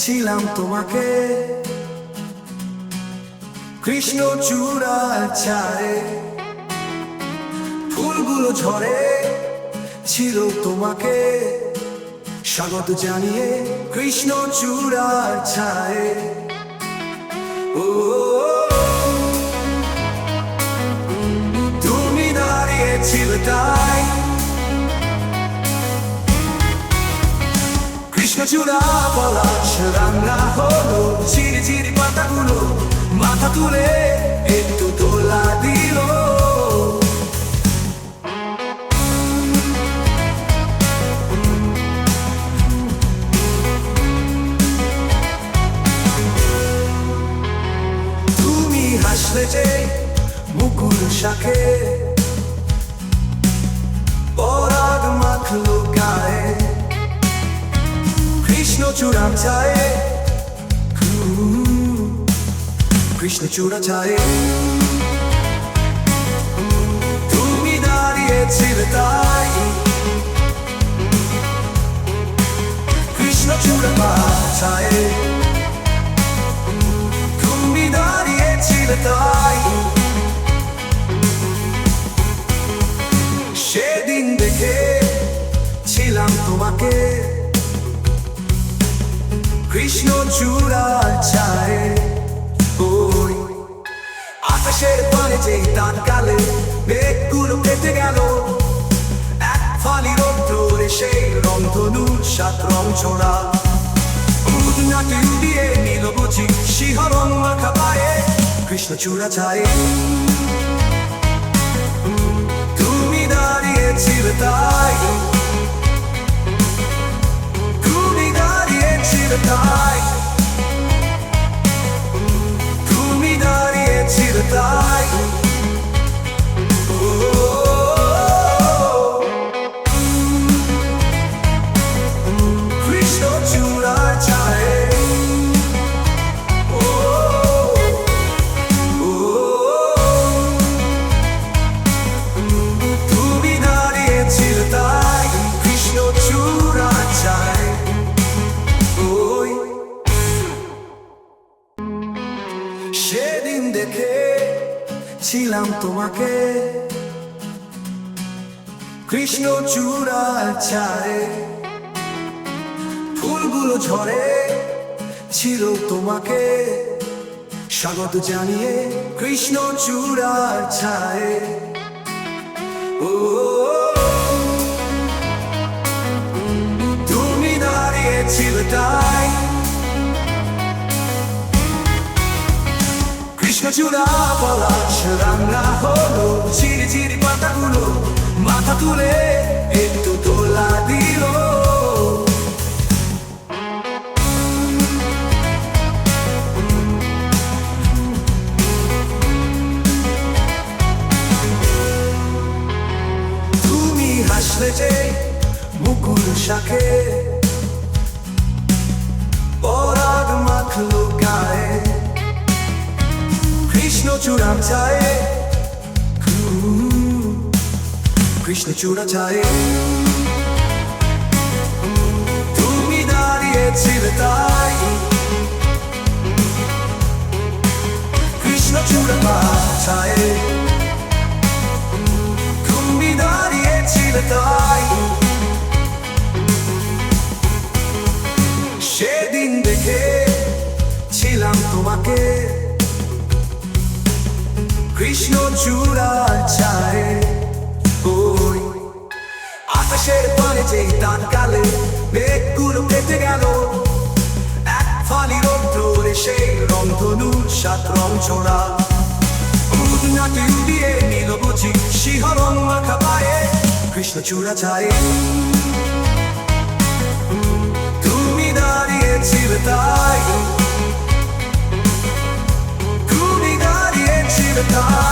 ছিলাম তোমাকে কৃষ্ণচূড়ার ছায়ে, ফুলগুলো ঝরে ছিল তোমাকে স্বাগত জানিয়ে কৃষ্ণচূড়ার ছায়ে। ও তুমি দাঁড়িয়েছিলে তাই, কৃষ্ণচূড়া পলাশ রাঙা হলো, ঝিরি ঝিরি পাতাগুলো মাথা তুলে একটু দোলা দিল। তুমি হাসলে যে মুকুল শাখে, পরাগ মাখলো গায়ে কৃষ্ণচূড়ার ছায়ে, কৃষ্ণচূড়া ছায়ে। তুমি দাঁড়িয়েছিলে তাই, কৃষ্ণচূড়া ছায়ে। তুমি দাঁড়িয়েছিলে তাই, সেদিন দেখে ছিলাম তোমাকে কৃষ্ণচূড়ার ছায়ে। ওই আকাশের পানে যেই তার কালে মেঘগুলো কেটে গেল, এক ফালি রৌদ্রে সেই রংধনুর সাত রং ছোড়া, নাটে উড়িয়ে নিল বুঝি শিহরণ মাখা পায়ে কৃষ্ণচূড়া ছায়ে। তুমি দাঁড়িয়েছিলে তাই, তুমি দাঁড়িয়েছিলে তাই, তুমি দাঁড়িয়েছিলে তাই। কৃষ্ণচূড়ার ছায়ে। তুমি দাঁড়িয়েছিলে তাই, কৃষ্ণচূড়ার ছায়ে। সেদিন দেখে ছিলাম তোমাকে কৃষ্ণচূড়ার ছায়ে, ফুলগুলো ঝরে ছিল তোমাকে স্বাগত জানিয়ে কৃষ্ণচূড়ার ছায়ে। ও তুমি দাঁড়িয়েছিলে তাই, কৃষ্ণচূড়া পলাশ রাঙা হলো, ঝিরি ঝিরি পাতাগুলো মাথা তুলে একটু দোলা দিল। তুমি হাসলে যে মুকুল শাখে, পরাগ মাখলো গায়ে কৃষ্ণচূড়ার ছায়ে, কৃষ্ণচূড়া ছায়ে। তুমি দাঁড়িয়েছিলে তাই, কৃষ্ণচূড়া ছায়ে। তুমি দাঁড়িয়েছিলে তাই, সেদিন দেখে ছিলাম তোমাকে কৃষ্ণচূড়ার ছায়ে। ওই আকাশের পানে যেই তার কালে মেঘগুলো কেটে গেল, এক ফালি রৌদ্রে সেই রংধনুর সাত রং ছোড়া, নাটে উড়িয়ে নিল বুঝি শিহরণ মাখা পায়ে কৃষ্ণচূড়া ছায়ে। তুমি দাঁড়িয়েছিলে তাই, তুমি দাঁড়িয়েছিলে তাই।